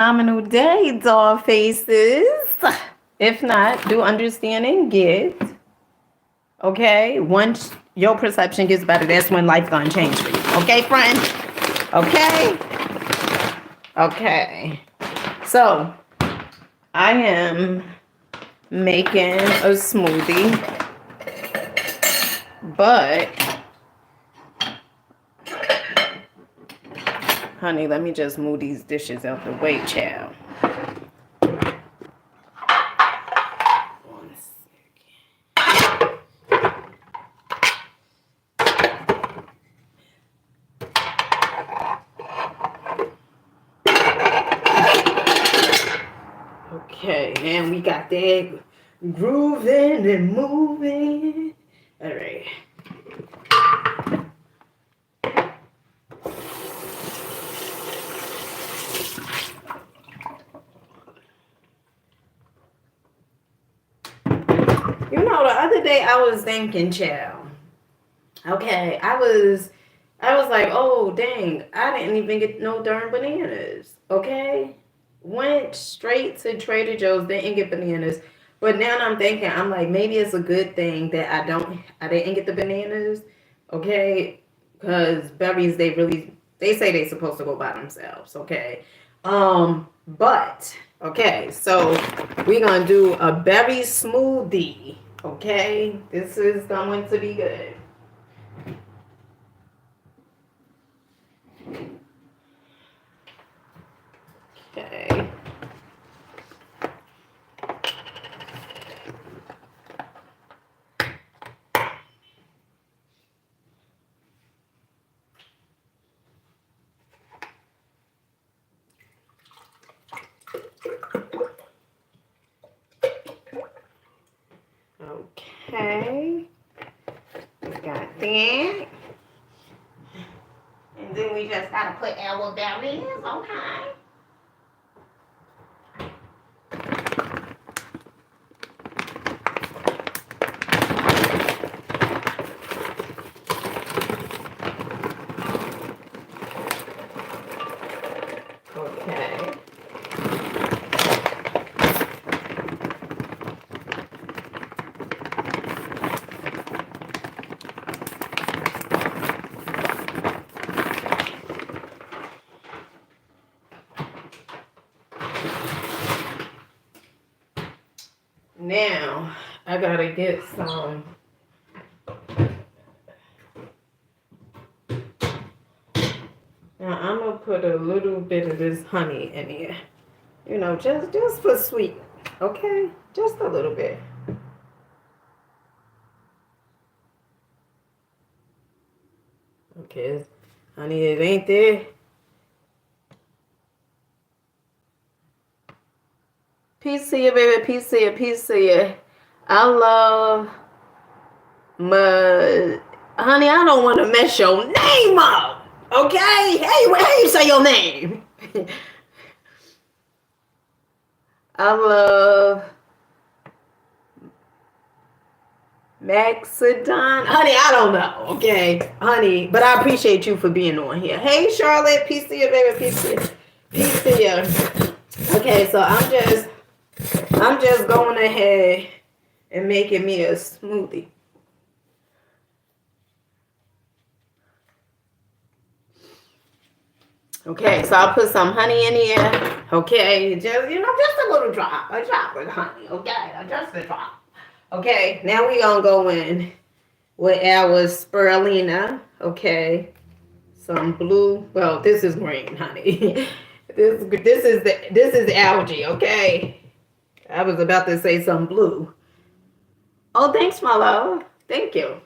Phenomenal day, doll faces. If not, do understand and get. Okay, once your perception gets better, that's when life gonna change for you. Okay, friend? Okay? Okay. So, I am making a smoothie, but, honey, let me just move these dishes out the way, child. Okay, and we got that grooving and moving. All right. You know, the other day I was thinking, child. Okay, I was like, oh dang, I didn't even get no darn bananas. Okay, went straight to Trader Joe's, didn't get bananas. But now I'm thinking, I'm like, maybe it's a good thing that I didn't get the bananas. Okay, because berries, they say they're supposed to go by themselves. Okay, but okay, so we're gonna do a berry smoothie. Okay, this is going to be good. Okay. Okay. We got that. And then we just gotta put our berries, okay? Okay. Now I gotta get some. Now I'm gonna put a little bit of this honey in here. You know, just for sweet. Okay? Just a little bit. Okay. Honey, it ain't there. Peace to you, baby. Peace to you. Peace to you. I love my honey. I don't want to mess your name up. Okay? Hey, how you say your name? I love Maxidon. Honey, I don't know. Okay, honey, but I appreciate you for being on here. Hey, Charlotte. Peace to you, baby. Peace to you. Peace to you. Okay, so I'm just going ahead and making me a smoothie. Okay, so I'll put some honey in here. Okay, just just a little drop, a drop of honey. Okay, just a drop. Okay, now we gonna go in with our spirulina. Okay, some blue. Well, this is green, honey. this is algae. Okay, I was about to say some blue. Oh, thanks, my love. Thank you.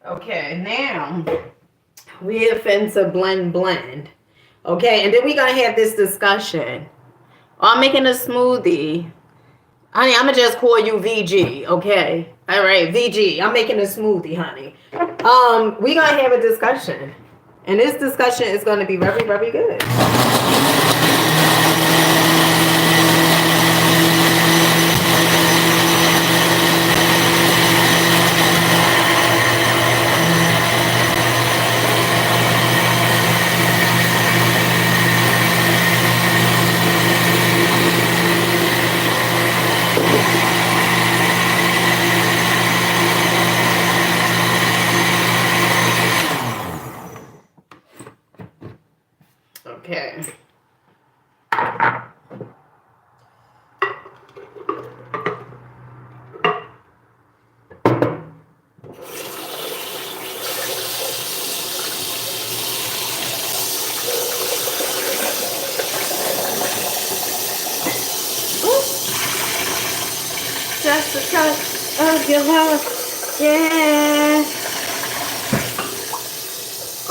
Okay, now we are finna blend. Okay, and then we're gonna have this discussion. Oh, I'm making a smoothie. Honey, I'm gonna just call you VG, okay? All right, VG. I'm making a smoothie, honey. We're gonna have a discussion. And this discussion is gonna be very, very good. Yeah.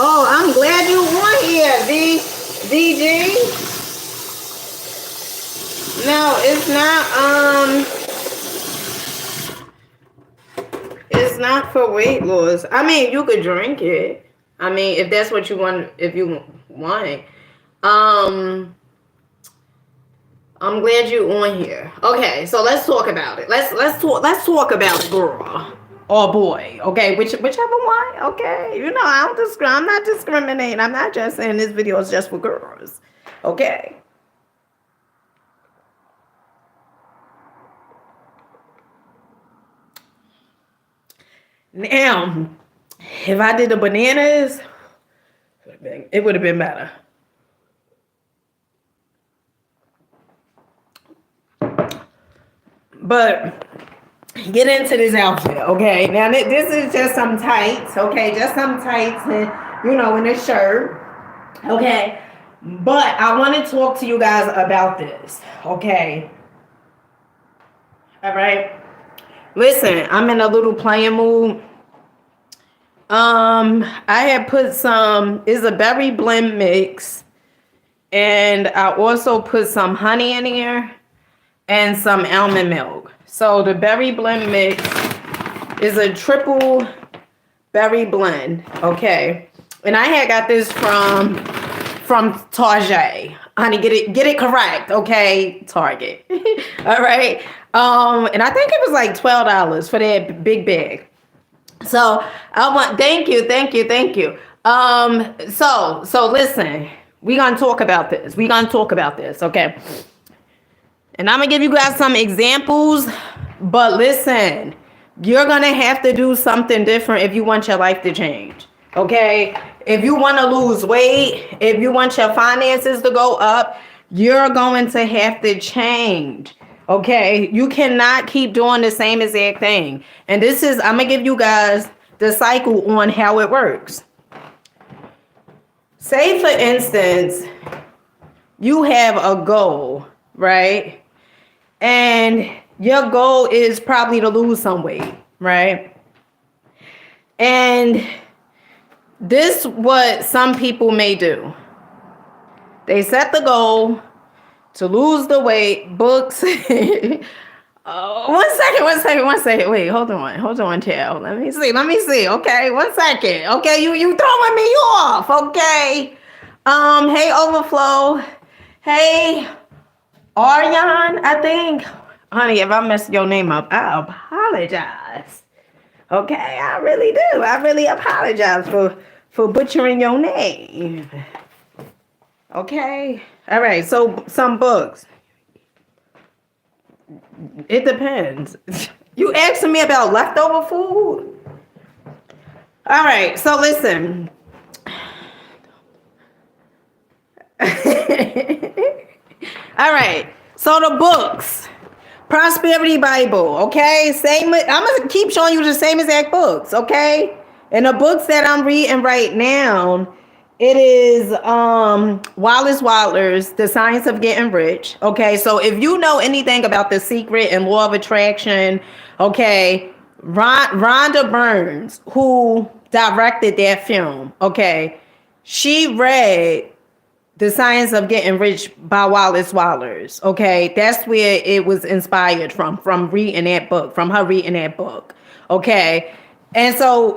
Oh, I'm glad you won here, DG. No, it's not for weight loss. I mean, you could drink it. I mean, if that's what you want, if you want it. I'm glad you on here. Okay, so let's talk about it. Let's talk about it, girl or boy. Okay, whichever one. Okay, you know I'm not discriminating. I'm not just saying this video is just for girls. Okay. Now, if I did the bananas, it would have been better. But get into this outfit, okay? Now this is just some tights, okay? Just some tights and in a shirt, okay? But I want to talk to you guys about this, okay? All right. Listen, I'm in a little playing mood. I had put it's a berry blend mix, and I also put some honey in here and some almond milk. So the berry blend mix is a triple berry blend, okay? And I had got this from Target. Honey, get it correct, okay? Target. All right. And I think it was like $12 for that big bag. So thank you. So listen, we're gonna talk about this. Okay. And I'm gonna give you guys some examples, but listen, you're gonna have to do something different if you want your life to change. Okay? If you want to lose weight, if you want your finances to go up, you're going to have to change. Okay? You cannot keep doing the same exact thing. And I'm going to give you guys the cycle on how it works. Say, for instance, you have a goal, right? And your goal is probably to lose some weight, right? And this what some people may do. They set the goal to lose the weight, books. One second. Wait, hold on, child. Let me see. Okay, 1 second. Okay, you throwing me off. Okay. Hey, Overflow. Hey, Aryan, I think. Honey, if I messed your name up, I apologize. Okay, I really do. I really apologize for butchering your name. Okay. All right. So some books. It depends. You asking me about leftover food? All right. So listen. All right. So the books. Prosperity Bible, okay? I'm gonna keep showing you the same exact books, okay? And the books that I'm reading right now, it is Wallace Wilder's The Science of Getting Rich, okay? So if you know anything about The Secret and Law of Attraction, okay, Rhonda Burns, who directed that film, okay, she read The Science of Getting Rich by Wallace Wallace. Okay, that's where it was inspired from reading that book, from her reading that book. Okay, and so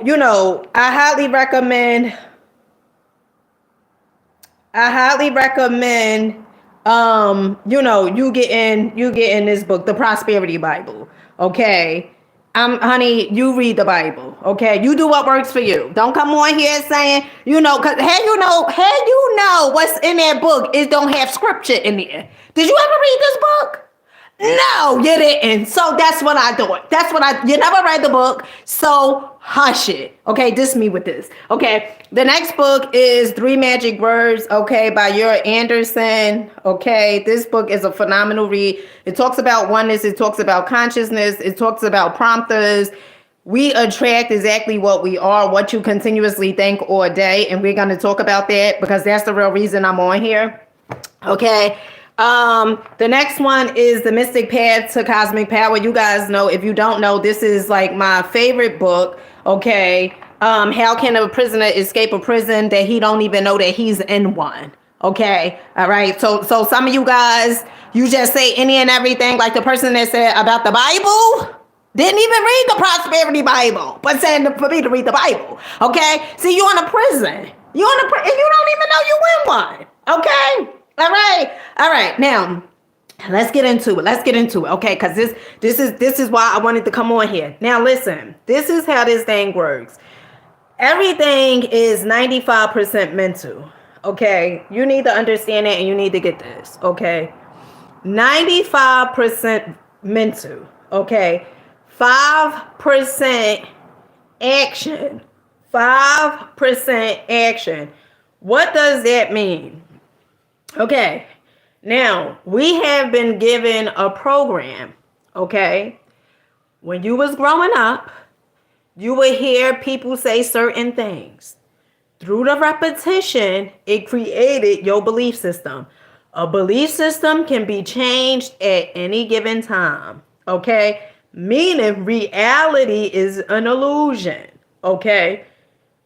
I highly recommend. You getting this book, The Prosperity Bible. Okay. Honey, you read the Bible, okay? You do what works for you. Don't come on here saying, cause what's in that book is don't have scripture in there. Did you ever read this book? No, you didn't. So that's what I do. You never read the book, so hush it. Okay, diss me with this. Okay, the next book is 3 Magic Words, okay, by Yura Anderson. Okay, this book is a phenomenal read. It talks about oneness. It talks about consciousness. It talks about prompters. We attract exactly what we are, what you continuously think all day. And we're going to talk about that because that's the real reason I'm on here. Okay. The next one is The Mystic Path to Cosmic Power. You guys know, if you don't know, this is like my favorite book. Okay. How can a prisoner escape a prison that he don't even know that he's in one? Okay. All right. So some of you guys, you just say any and everything, like the person that said about the Bible. Didn't even read the prosperity Bible, but saying for me to read the Bible. Okay? See, you in a prison. You in a prison, and you don't even know you in one. Okay? All right. All right. Now, let's get into it. Let's get into it. Okay? Because this is why I wanted to come on here. Now, listen. This is how this thing works. Everything is 95% mental. Okay? You need to understand that, and you need to get this. Okay? 95% mental. Okay? 5% action. 5% action. What does that mean? Okay. Now, we have been given a program. Okay. When you was growing up, you would hear people say certain things. Through the repetition, it created your belief system. A belief system can be changed at any given time. Okay. Meaning reality is an illusion. Okay.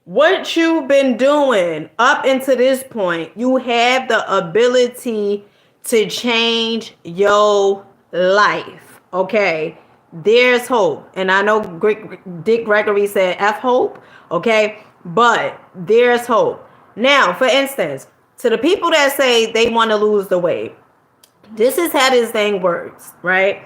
What you've been doing up until this point, you have the ability to change your life. Okay. There's hope. And I know Dick Gregory said F hope. Okay. But there's hope. Now, for instance, to the people that say they want to lose the weight, this is how this thing works, right?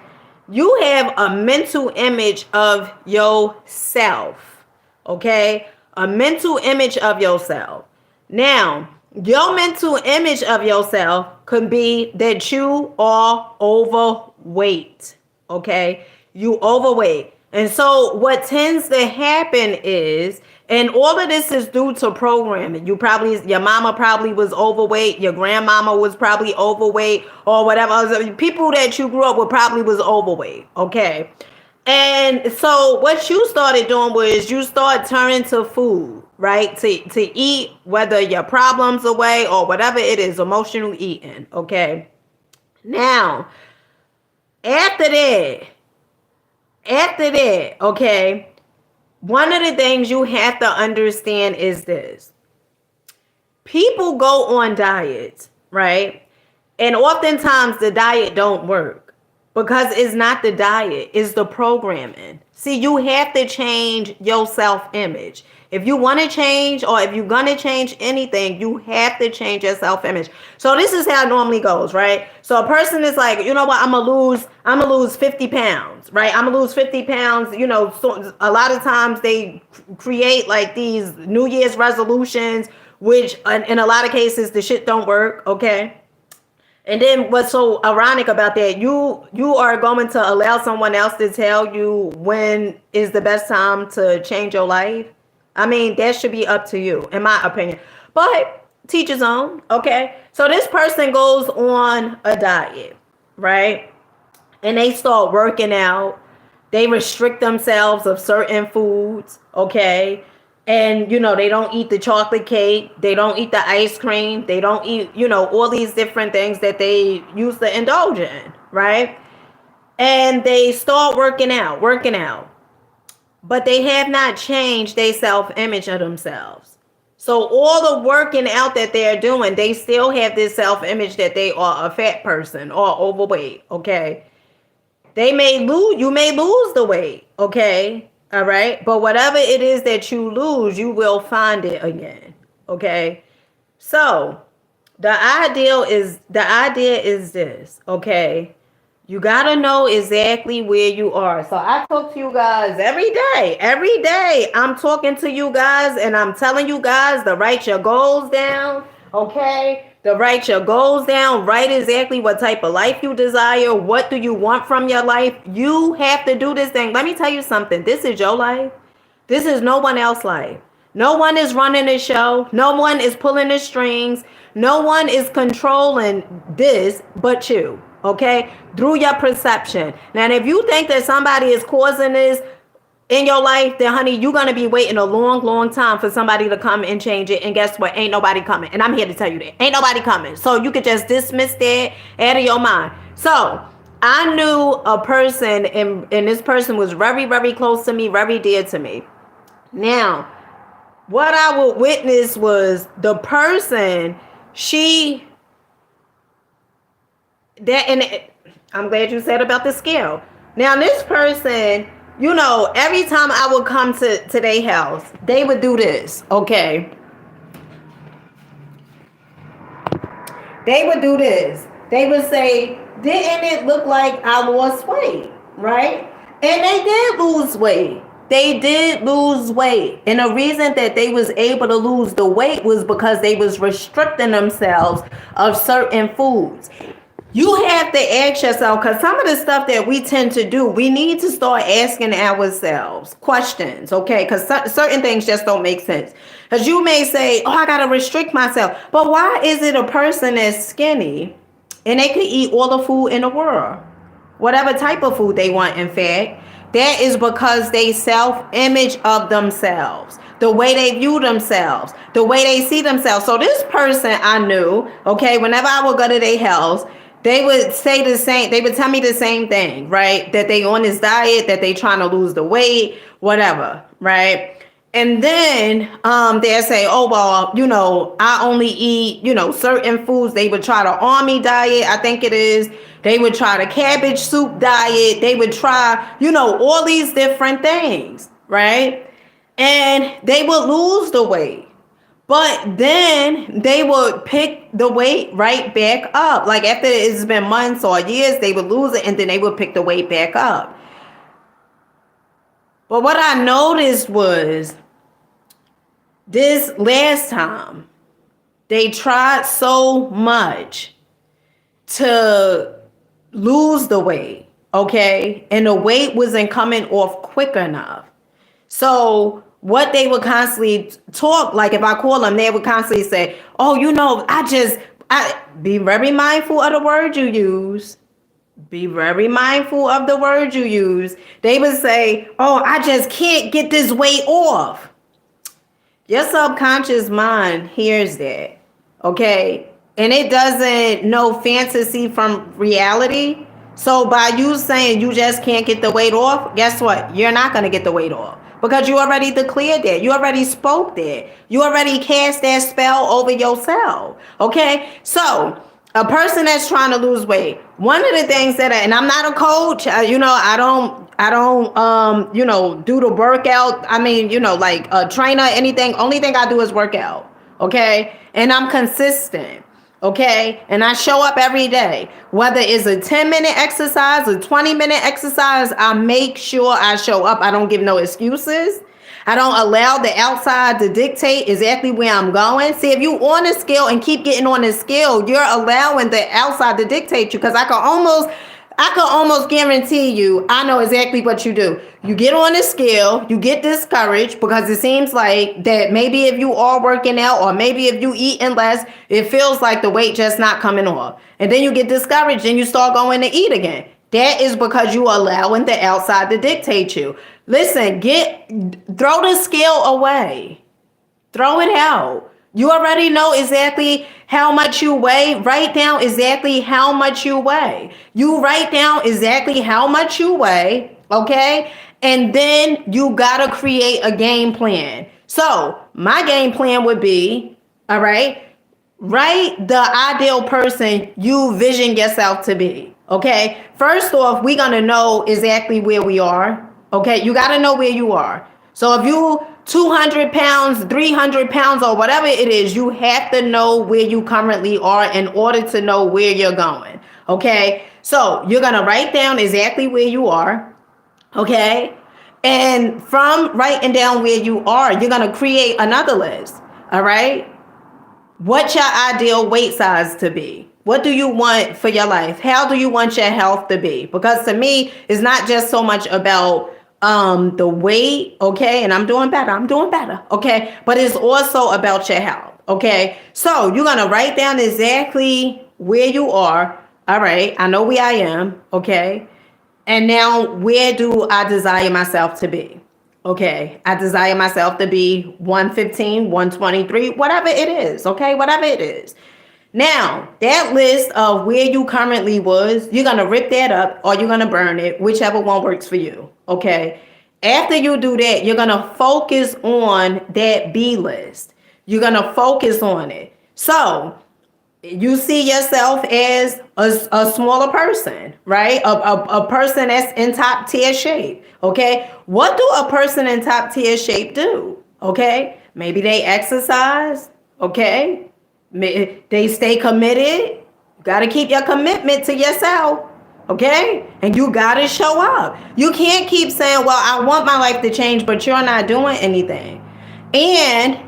You have a mental image of yourself, okay? A mental image of yourself. Now, your mental image of yourself could be that you are overweight, okay? You overweight. And so what tends to happen is, and all of this is due to programming. Your mama probably was overweight. Your grandmama was probably overweight or whatever. People that you grew up with probably was overweight. Okay. And so what you started doing was you start turning to food, right? To eat, whether your problems away or whatever it is, emotional eating. Okay. Now, after that, okay, one of the things you have to understand is this. People go on diets, right? And oftentimes the diet don't work because it's not the diet, it's the programming. See, you have to change your self-image. If you want to change, or if you're going to change anything, you have to change your self-image. So this is how it normally goes, right? So a person is like, you know what, I'm going to lose 50 pounds, right? I'm going to lose 50 pounds. You know, so a lot of times they create like these New Year's resolutions, which in a lot of cases, the shit don't work, okay? And then what's so ironic about that, you are going to allow someone else to tell you when is the best time to change your life? I mean, that should be up to you, in my opinion. But teach his own, okay? So this person goes on a diet, right? And they start working out. They restrict themselves of certain foods, okay? And, you know, they don't eat the chocolate cake. They don't eat the ice cream. They don't eat, you know, all these different things that they used to indulge in, right? And they start working out. But they have not changed their self-image of themselves. So all the working out that they're doing, they still have this self-image that they are a fat person or overweight, okay? You may lose the weight, okay? All right? But whatever it is that you lose, you will find it again, okay? So the idea is this, okay? You got to know exactly where you are. So I talk to you guys every day. Every day I'm talking to you guys and I'm telling you guys to write your goals down, okay? To write your goals down. Write exactly what type of life you desire. What do you want from your life? You have to do this thing. Let me tell you something. This is your life. This is no one else's life. No one is running the show. No one is pulling the strings. No one is controlling this but you. Okay, through your perception. Now, if you think that somebody is causing this, in your life, then honey, you're gonna be waiting a long, long time for somebody to come and change it. And guess what? Ain't nobody coming. And I'm here to tell you that. Ain't nobody coming. So you could just dismiss that out of your mind. So I knew a person, and this person was very, very close to me, very dear to me. Now, what I would witness was the person, she that and I'm glad you said about the scale. Now this person, every time I would come to their house, they would do this, okay? They would do this. They would say, didn't it look like I lost weight, right? And they did lose weight. They did lose weight. And the reason that they was able to lose the weight was because they was restricting themselves of certain foods. You have to ask yourself, because some of the stuff that we tend to do, we need to start asking ourselves questions, okay? Because certain things just don't make sense. Because you may say, oh, I got to restrict myself. But why is it a person that's skinny and they could eat all the food in the world? Whatever type of food they want, in fact. That is because they self-image of themselves. The way they view themselves. The way they see themselves. So this person I knew, okay, whenever I would go to their house, they would say the same, they would tell me the same thing, right? That they on this diet, that they trying to lose the weight, whatever, right? And then they'll say, oh, well, I only eat, certain foods. They would try the army diet, I think it is. They would try the cabbage soup diet. They would try, all these different things, right? And they would lose the weight. But then they would pick the weight right back up. Like after it's been months or years, they would lose it and then they would pick the weight back up. But what I noticed was this last time, they tried so much to lose the weight, okay? And the weight wasn't coming off quick enough. So what they would constantly talk, like if I call them, they would constantly say, oh, I be very mindful of the word you use. Be very mindful of the word you use. They would say, oh, I just can't get this weight off. Your subconscious mind hears that, okay? And it doesn't know fantasy from reality. So by you saying you just can't get the weight off, guess what? You're not going to get the weight off. Because you already declared that. You already spoke that. You already cast that spell over yourself. Okay? So, a person that's trying to lose weight, one of the things and I'm not a coach, I don't do the workout. I mean, like a trainer, anything. Only thing I do is work out. Okay? And I'm consistent. Okay, and I show up every day, whether it's a 10-minute exercise, a 20-minute exercise, I make sure I show up. I don't give no excuses. I don't allow the outside to dictate exactly where I'm going. See, if you on a scale and keep getting on the scale, you're allowing the outside to dictate you, because I can almost guarantee you, I know exactly what you do. You get on the scale, you get discouraged because it seems like that maybe if you are working out or maybe if you eating less, it feels like the weight just not coming off. And then you get discouraged and you start going to eat again. That is because you are allowing the outside to dictate you. Listen, throw the scale away. Throw it out. You already know exactly how much you weigh. Write down exactly how much you weigh. You write down exactly how much you weigh, okay? And then you gotta create a game plan. So my game plan would be, all right, write the ideal person you vision yourself to be, okay? First off, we're gonna know exactly where we are, okay? You gotta know where you are. So if you 200 pounds, 300 pounds, or whatever it is, you have to know where you currently are in order to know where you're going. Okay. So you're going to write down exactly where you are. Okay. And from writing down where you are, you're going to create another list. All right. What's your ideal weight size to be? What do you want for your life? How do you want your health to be? Because to me, it's not just so much about the weight, okay, and I'm doing better, okay, but it's also about your health, okay. So you're gonna write down exactly where you are. All right, I know where I am, okay, and now where do I desire myself to be? Okay, I desire myself to be 115, 123, whatever it is. Okay, whatever it is. Now, that list of where you currently was, you're going to rip that up or you're going to burn it, whichever one works for you. Okay. After you do that, you're going to focus on that B list. You're going to focus on it. So, you see yourself as a smaller person, right? A person that's in top tier shape. Okay. What do a person in top tier shape do? Okay. Maybe they exercise. Okay. They stay committed. You got to keep your commitment to yourself. Okay. And you got to show up. You can't keep saying, well, I want my life to change, but you're not doing anything. And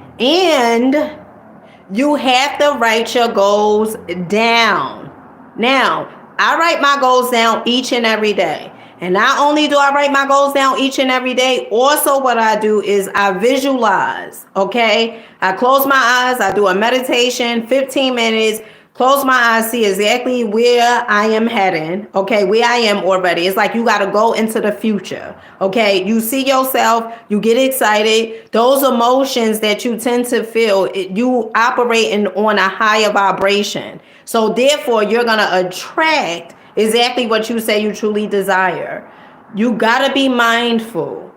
you have to write your goals down. Now, I write my goals down each and every day. And not only do I write my goals down each and every day, also what I do is I visualize, okay? I close my eyes, I do a meditation, 15 minutes, close my eyes, see exactly where I am heading, okay, where I am already. It's like you got to go into the future, okay? You see yourself, you get excited. Those emotions that you tend to feel, you operating on a higher vibration. So therefore, you're going to attract exactly what you say you truly desire. You got to be mindful.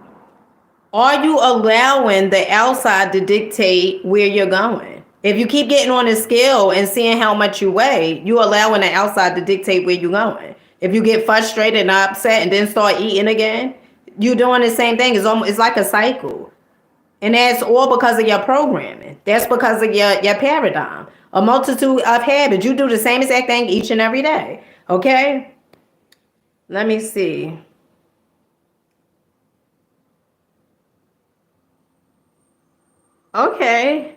Are you allowing the outside to dictate where you're going? If you keep getting on the scale and seeing how much you weigh, you allowing the outside to dictate where you're going. If you get frustrated and upset and then start eating again, you're doing the same thing. It's like a cycle. And that's all because of your programming. That's because of your paradigm. A multitude of habits. You do the same exact thing each and every day. Okay? Let me see. Okay.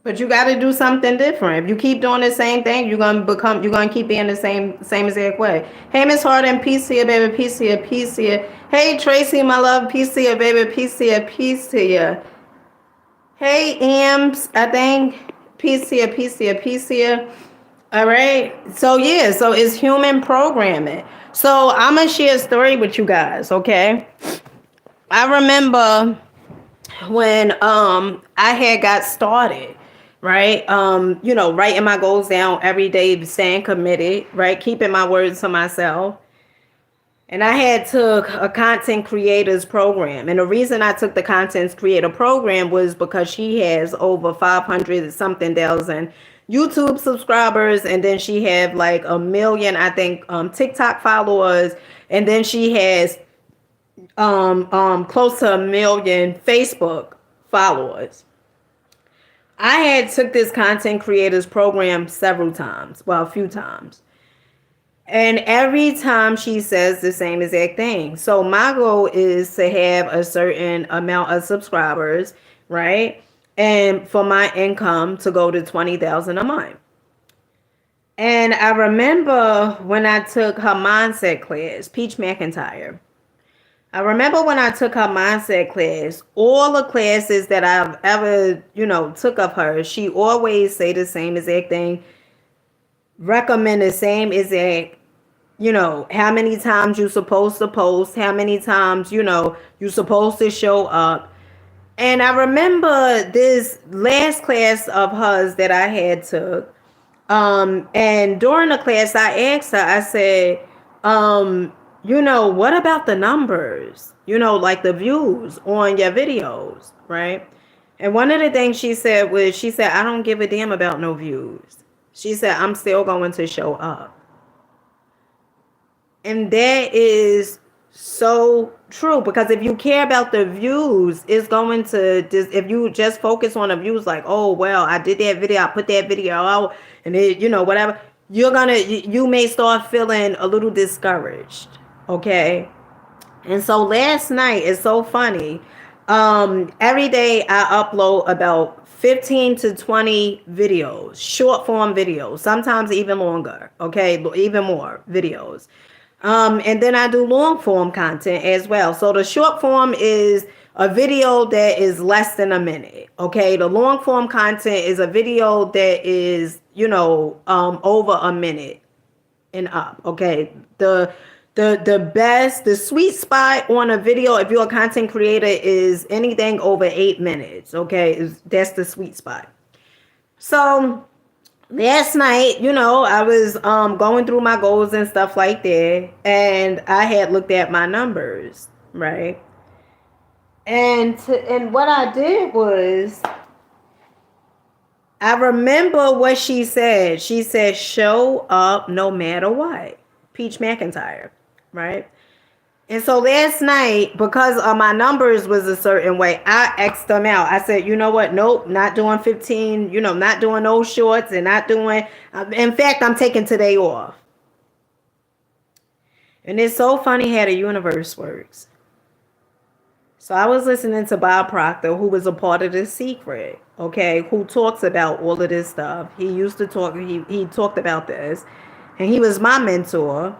But you got to do something different. If you keep doing the same thing, you're gonna keep being the same exact way. Hey, Miss Harden, peace here, baby, peace here, peace here. Hey, Tracy, my love, peace here, baby, peace here, peace here. Hey, Ams, I think, peace here, peace here, peace here. All right. So yeah, so it's human programming. So I'm gonna share a story with you guys. Okay. I remember when I had got started, right? Writing my goals down every day, staying committed, right? Keeping my words to myself. And I had took a content creators program. And the reason I took the content creator program was because she has over 500 something thousand YouTube subscribers. And then she had like 1 million, I think, TikTok followers. And then she has close to 1 million Facebook followers. I had took this content creators program several times, well, a few times. And every time she says the same exact thing. So my goal is to have a certain amount of subscribers, right? And for my income to go to 20,000 a month. And I remember when I took her mindset class, Peach McIntyre. I remember when I took her mindset class, all the classes that I've ever, took of her, she always say the same exact thing, recommend the same exact, how many times you're supposed to post, how many times, you're supposed to show up. And I remember this last class of hers that I had took. And during the class, I asked her, I said, what about the numbers? Like the views on your videos, right? And one of the things she said, I don't give a damn about no views. She said, I'm still going to show up. And that is so true, because if you care about the views, it's going to just, if you just focus on the views, like, oh, well, I did that video, I put that video out, and it, whatever, you may start feeling a little discouraged. Okay. And so last night is so funny. Every day I upload about 15 to 20 videos, short form videos, sometimes even longer. Okay. Even more videos. And then I do long form content as well. So the short form is a video that is less than a minute. Okay. The long form content is a video that is, over a minute and up. Okay. The sweet spot on a video, if you're a content creator, is anything over 8 minutes. Okay, that's the sweet spot. So last night, I was going through my goals and stuff like that, and I had looked at my numbers, right? And what I did was, I remember what she said. She said, "Show up no matter what." Peach McIntyre, right? And so last night, because my numbers was a certain way, I X'd them out. I said, you know what? Nope, not doing 15, not doing those shorts and not doing, in fact, I'm taking today off. And it's so funny how the universe works. So I was listening to Bob Proctor, who was a part of The Secret, okay, who talks about all of this stuff. He used to talk, he talked about this, and he was my mentor.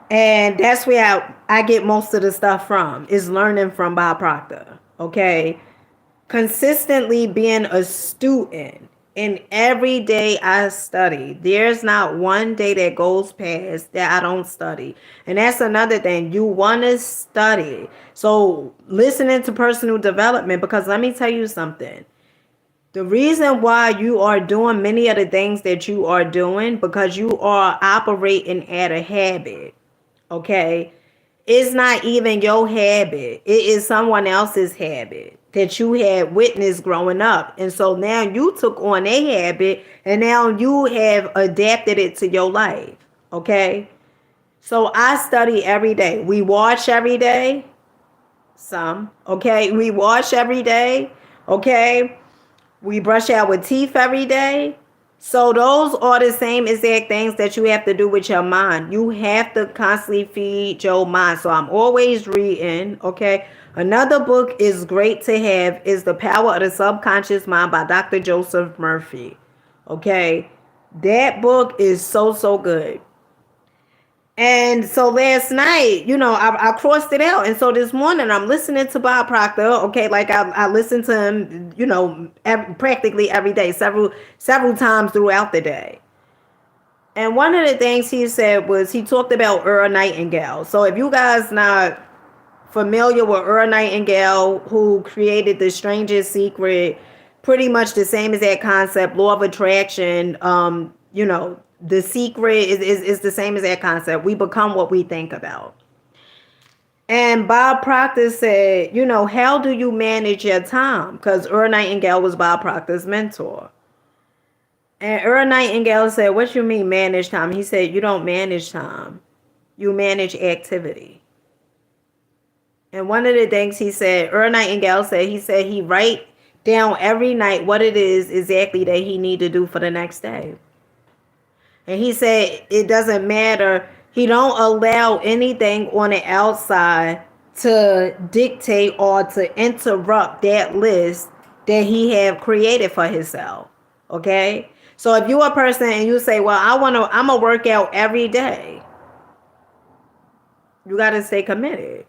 And that's where I get most of the stuff from, is learning from Bob Proctor, okay? Consistently being a student. And every day I study. There's not one day that goes past that I don't study. And that's another thing. You want to study. So listening to personal development, because let me tell you something. The reason why you are doing many of the things that you are doing, because you are operating at a habit. Okay, it's not even your habit. It is someone else's habit that you had witnessed growing up. And so now you took on a habit and now you have adapted it to your life. Okay, so I study every day. We watch every day. Some. Okay, we wash every day. Okay, we brush our teeth every day. So those are the same exact things that you have to do with your mind. You have to constantly feed your mind. So I'm always reading, okay? Another book is great to have is The Power of the Subconscious Mind by Dr. Joseph Murphy, okay? That book is so, so good. And so last night, I crossed it out. And so this morning I'm listening to Bob Proctor. Okay, like I listen to him, practically every day, several times throughout the day. And one of the things he said was, he talked about Earl Nightingale. So if you guys not familiar with Earl Nightingale, who created The Strangest Secret, pretty much the same as that concept, law of attraction, The Secret is the same as that concept. We become what we think about. And Bob Proctor said, how do you manage your time? Because Earl Nightingale was Bob Proctor's mentor. And Earl Nightingale said, what you mean manage time? He said, you don't manage time. You manage activity. And one of the things he said, Earl Nightingale said, he write down every night what it is exactly that he need to do for the next day. And he said it doesn't matter. He don't allow anything on the outside to dictate or to interrupt that list that he have created for himself. Okay? So if you're a person and you say, well, I'm going to work out every day, you got to stay committed.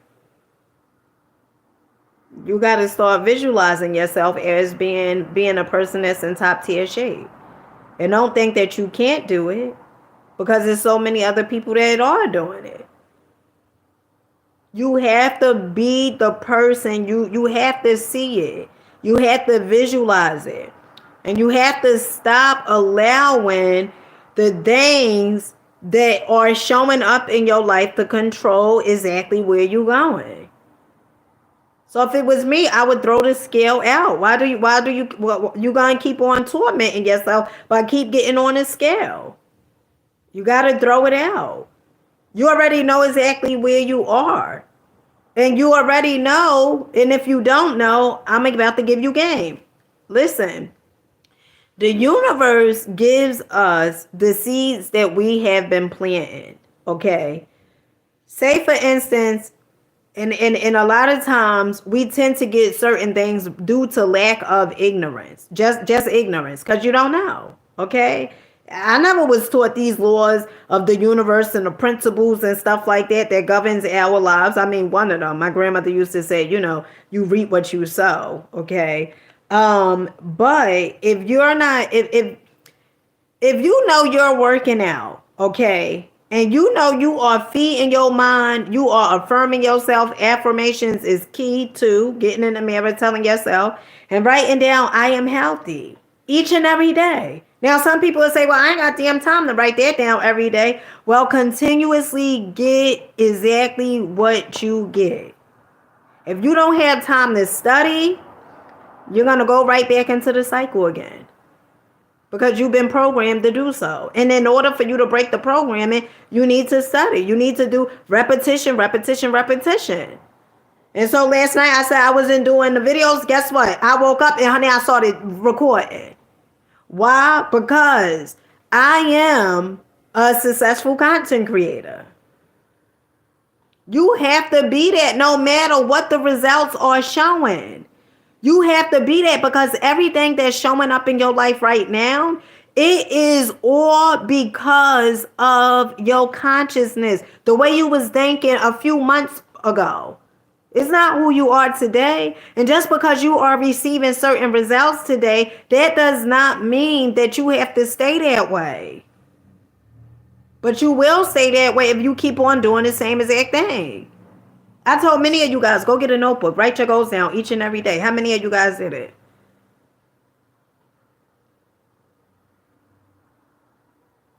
You got to start visualizing yourself as being a person that's in top tier shape. And don't think that you can't do it, because there's so many other people that are doing it. You have to be the person. You have to see it. You have to visualize it. And you have to stop allowing the things that are showing up in your life to control exactly where you're going. So if it was me, I would throw the scale out. Why do you gonna keep on tormenting yourself by keep getting on the scale? You gotta throw it out. You already know exactly where you are. And you already know, and if you don't know, I'm about to give you game. Listen, the universe gives us the seeds that we have been planting, okay? Say for instance, and a lot of times we tend to get certain things due to lack of ignorance, just ignorance, because you don't know, okay? I never was taught these laws of the universe and the principles and stuff like that governs our lives. I mean, one of them, my grandmother used to say, you reap what you sow, okay? But if you're not, if you know you're working out, okay, And you know you are feeding your mind. You are affirming yourself. Affirmations is key to getting in the mirror, telling yourself, and writing down, I am healthy each and every day. Now, some people will say, well, I ain't got damn time to write that down every day. Well, continuously get exactly what you get. If you don't have time to study, you're going to go right back into the cycle again. Because you've been programmed to do so. And in order for you to break the programming, you need to study. You need to do repetition, repetition, repetition. And so last night I said I wasn't doing the videos. Guess what? I woke up and honey, I started recording. Why? Because I am a successful content creator. You have to be that no matter what the results are showing. You have to be that because everything that's showing up in your life right now, it is all because of your consciousness. The way you was thinking a few months ago. It's not who you are today. And just because you are receiving certain results today, that does not mean that you have to stay that way. But you will stay that way if you keep on doing the same exact thing. I told many of you guys, go get a notebook. Write your goals down each and every day. How many of you guys did it?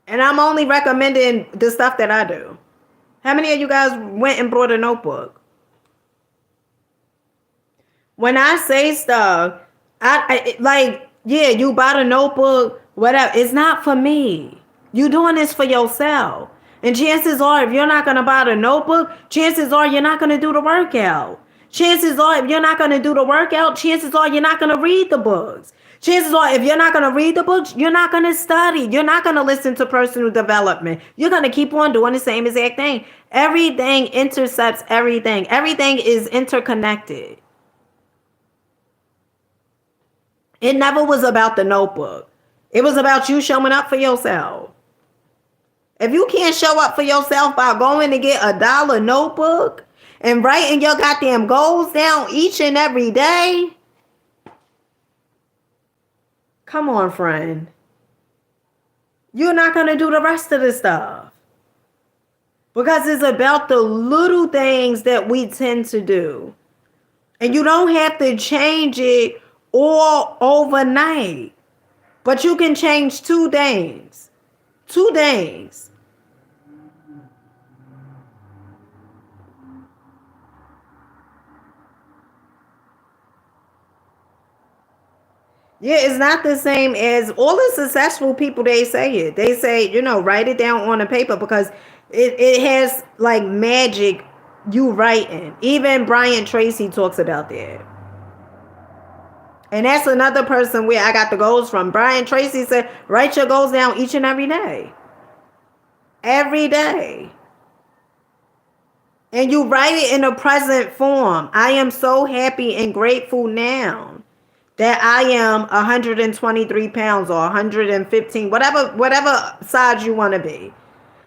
And I'm only recommending the stuff that I do. How many of you guys went and brought a notebook? When I say stuff, yeah, you bought a notebook, whatever. It's not for me. You doing this for yourself. And chances are, if you're not going to buy the notebook, chances are you're not going to do the workout. Chances are, if you're not going to do the workout, chances are you're not going to read the books. Chances are, if you're not going to read the books, you're not going to study. You're not going to listen to personal development. You're going to keep on doing the same exact thing. Everything intercepts everything. Everything is interconnected. It never was about the notebook. It was about you showing up for yourself. If you can't show up for yourself by going to get $1 notebook and writing your goddamn goals down each and every day, come on, friend. You're not going to do the rest of the stuff. Because it's about the little things that we tend to do. And you don't have to change it all overnight. But you can change 2 things. 2 things. Yeah, it's not the same as all the successful people, they say it. They say, write it down on a paper because it has like magic you writing. Even Brian Tracy talks about that. And that's another person where I got the goals from. Brian Tracy said, write your goals down each and every day. Every day. And you write it in a present form. I am so happy and grateful now that I am 123 pounds or 115, whatever size you want to be.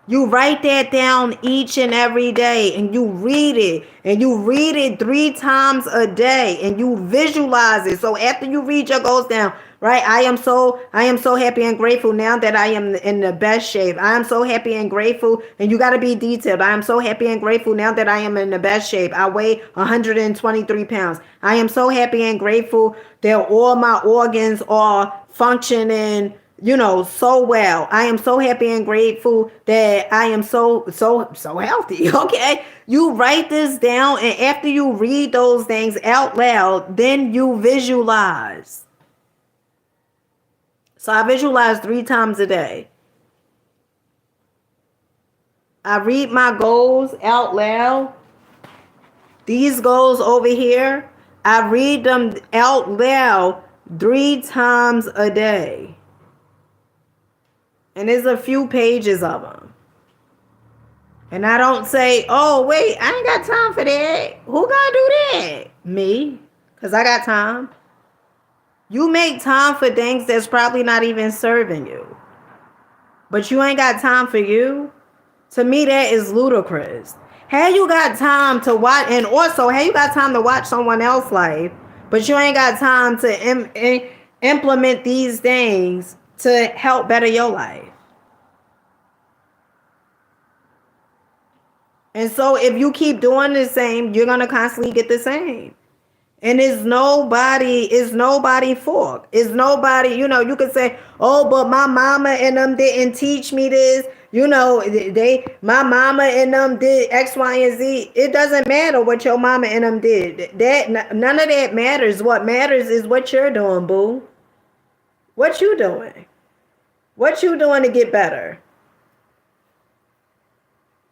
You write that down each and every day and you read it. And you read it 3 times a day and you visualize it. So after you read your goals down, right? I am so happy and grateful now that I am in the best shape. I am so happy and grateful. And you got to be detailed. I am so happy and grateful now that I am in the best shape. I weigh 123 pounds. I am so happy and grateful that all my organs are functioning so well. I am so happy and grateful that I am so healthy. Okay. You write this down and after you read those things out loud, then you visualize. So I visualize 3 times a day. I read my goals out loud. These goals over here, I read them out loud 3 times a day. And there's a few pages of them. And I don't say, oh, wait, I ain't got time for that. Who gonna do that? Me. Because I got time. You make time for things that's probably not even serving you. But you ain't got time for you. To me, that is ludicrous. Hey, you got time to watch. And also, hey, you got time to watch someone else's life. But you ain't got time to implement these things to help better your life. And so if you keep doing the same, you're gonna constantly get the same. And it's nobody fault. It's nobody, you could say, oh, but my mama and them didn't teach me this. My mama and them did X, Y, and Z. It doesn't matter what your mama and them did. None of that matters. What matters is what you're doing, boo. What you doing? What you doing to get better?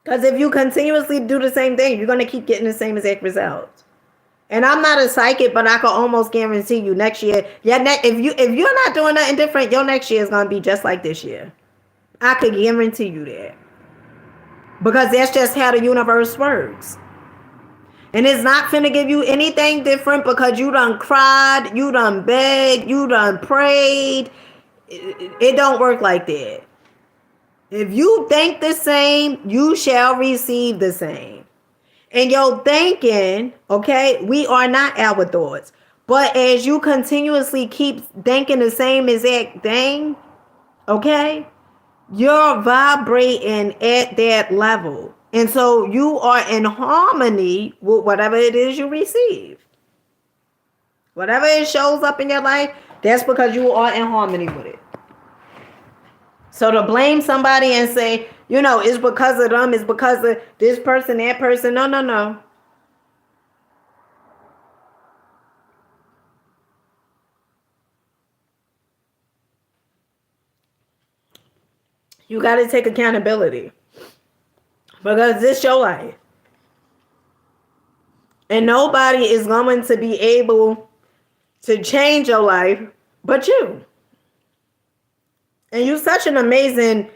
Because if you continuously do the same thing, you're going to keep getting the same exact results. And I'm not a psychic, but I can almost guarantee you next year, if you're not doing nothing different, your next year is going to be just like this year. I could guarantee you that. Because that's just how the universe works. And it's not finna give you anything different because you done cried, you done begged, you done prayed. It don't work like that. If you think the same, you shall receive the same. And your thinking, okay, we are not our thoughts. But as you continuously keep thinking the same exact thing, okay, you're vibrating at that level. And so you are in harmony with whatever it is you receive. Whatever it shows up in your life, that's because you are in harmony with it. So to blame somebody and say, it's because of them, it's because of this person, that person. No. You got to take accountability. Because this is your life. And nobody is going to be able to change your life but you. And you're such an amazing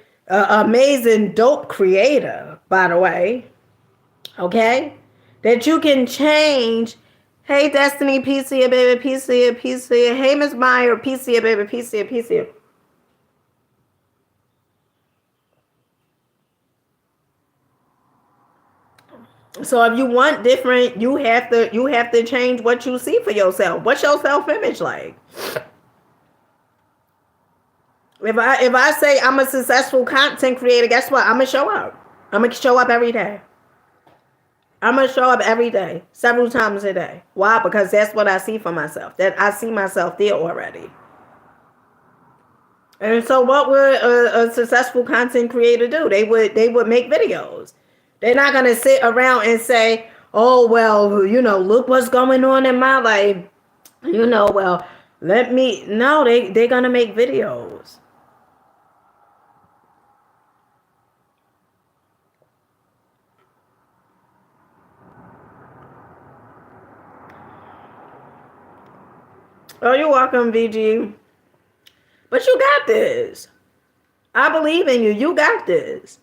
dope creator, by the way. Okay? That you can change. Hey, Destiny, peace to you, baby. Peace to you, peace to you. Hey, Miss Meyer, peace to you, baby. Peace to you, peace to you. So if you want different, you have to change what you see for yourself. What's your self-image like? If I say I'm a successful content creator, guess what? I'm gonna show up. I'm gonna show up every day. I'm gonna show up every day, several times a day. Why? Because that's what I see for myself. That I see myself there already. And so, what would a successful content creator do? They would make videos. They're not gonna sit around and say, "Oh well, look what's going on in my life." Well, let me. No, they're gonna make videos. Oh, you're welcome, VG. But you got this. I believe in you. You got this.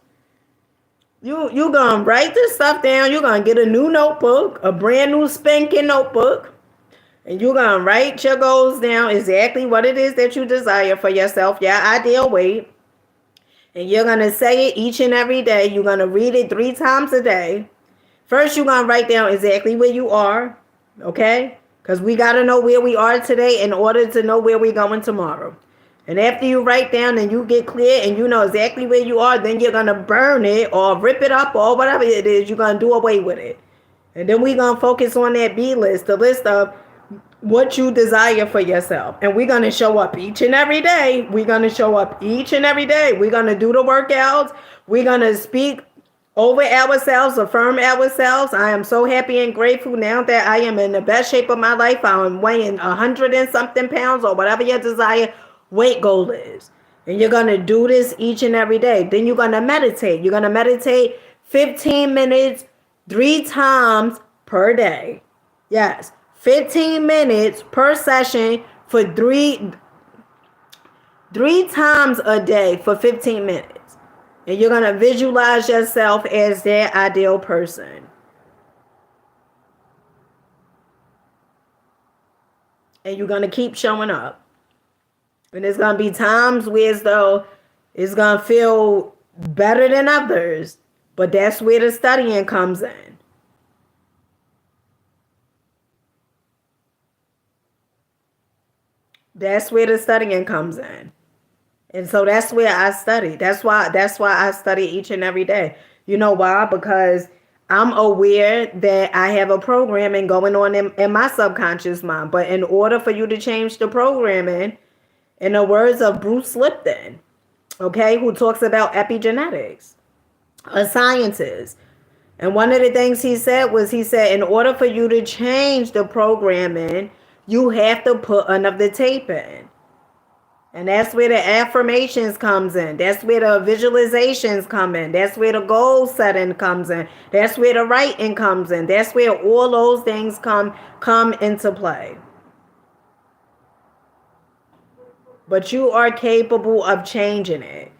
You gonna write this stuff down. You're gonna get a new notebook, a brand new spanking notebook, and you're gonna write your goals down, exactly what it is that you desire for yourself, your ideal weight. And you're gonna say it each and every day. You're gonna read it 3 times a day. First, you're gonna write down exactly where you are, okay? Because we gotta know where we are today in order to know where we're going tomorrow. And after you write down and you get clear and you know exactly where you are, then you're going to burn it or rip it up or whatever it is, you're going to do away with it. And then we're going to focus on that B list, the list of what you desire for yourself. And we're going to show up each and every day. We're going to show up each and every day. We're going to do the workouts. We're going to speak over ourselves, affirm ourselves. I am so happy and grateful now that I am in the best shape of my life. I'm weighing 100 and something pounds or whatever your desired weight goal is. And you're going to do this each and every day. Then you're going to meditate. You're going to meditate 15 minutes 3 times per day. Yes, 15 minutes per session for three times a day for 15 minutes. And you're going to visualize yourself as that ideal person. And you're going to keep showing up. And there's going to be times where as though it's going to feel better than others. But that's where the studying comes in. That's where the studying comes in. And so that's where I study. That's why I study each and every day. You know why? Because I'm aware that I have a programming going on in my subconscious mind. But in order for you to change the programming, in the words of Bruce Lipton, okay, who talks about epigenetics, a scientist, and one of the things he said was, he said, in order for you to change the programming, you have to put another tape in. And that's where the affirmations comes in. That's where the visualizations come in. That's where the goal setting comes in. That's where the writing comes in. That's where all those things come into play. But you are capable of changing it.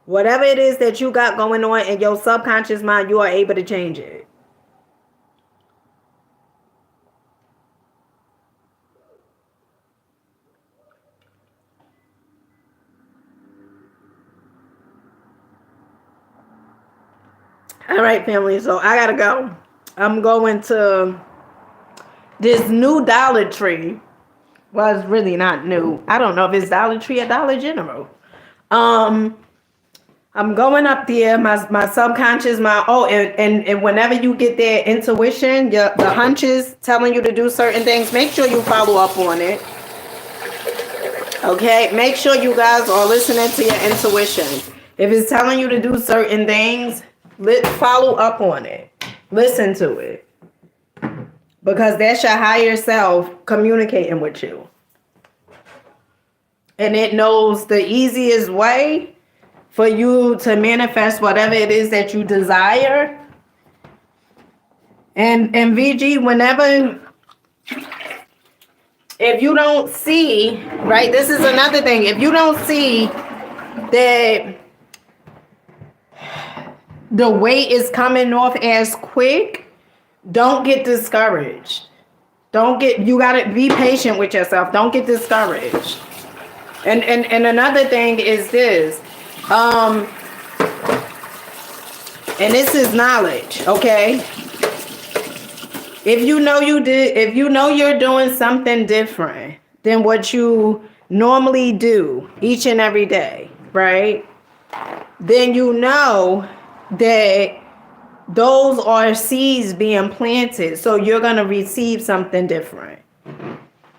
Whatever it is that you got going on in your subconscious mind, you are able to change it. All right, family. So I gotta go. I'm going to this new Dollar Tree. Well, it's really not new. I don't know if it's Dollar Tree or Dollar General. I'm going up there, my subconscious mind. Oh, and whenever you get that intuition, the hunches telling you to do certain things, make sure you follow up on it. Okay, make sure you guys are listening to your intuition. If it's telling you to do certain things, follow up on it. Listen to it. Because that's your higher self communicating with you. And it knows the easiest way for you to manifest whatever it is that you desire. And VG, whenever, if you don't see, right, this is another thing. If you don't see that the weight is coming off as quick, don't get discouraged. You gotta be patient with yourself. Don't get discouraged. And another thing is this. And this is knowledge, okay? If you know you're doing something different than what you normally do each and every day, right? Then you know that those are seeds being planted. So you're going to receive something different.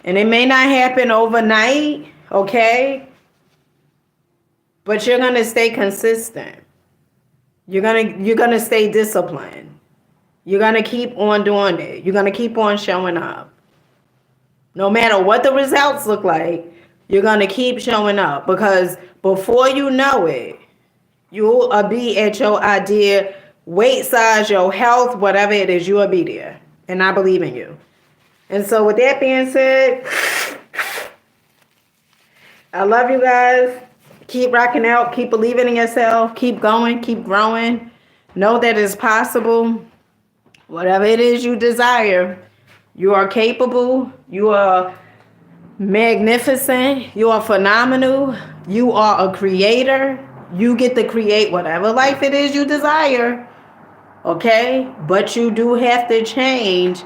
And it may not happen overnight, okay? But you're going to stay consistent. You're going to stay disciplined. You're going to keep on doing it. You're going to keep on showing up. No matter what the results look like, you're going to keep showing up. Because before you know it, you'll be at your idea, weight size, your health, whatever it is, you will be there. And I believe in you. And so with that being said, I love you guys. Keep rocking out. Keep believing in yourself. Keep going. Keep growing. Know that it's possible. Whatever it is you desire, you are capable. You are magnificent. You are phenomenal. You are a creator. You get to create whatever life it is you desire. Okay? But you do have to change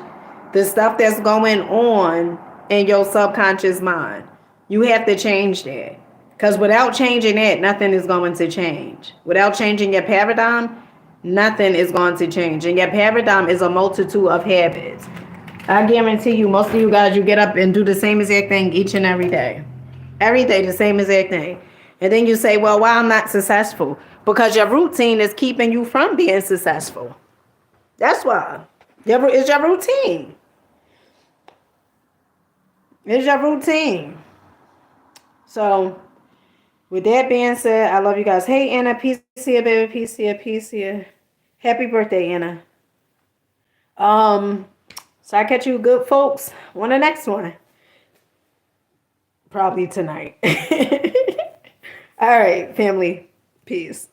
the stuff that's going on in your subconscious mind. You have to change that. Because without changing that, nothing is going to change. Without changing your paradigm, nothing is going to change. And your paradigm is a multitude of habits. I guarantee you, most of you guys, you get up and do the same exact thing each and every day. Every day, the same exact thing. And then you say, well, why I'm not successful? Because your routine is keeping you from being successful. That's why. It's your routine. It's your routine. So, with that being said, I love you guys. Hey, Anna, peace here, baby. Peace here, peace here. Happy birthday, Anna. So I catch you good folks on the next one. Probably tonight. All right, family. Peace.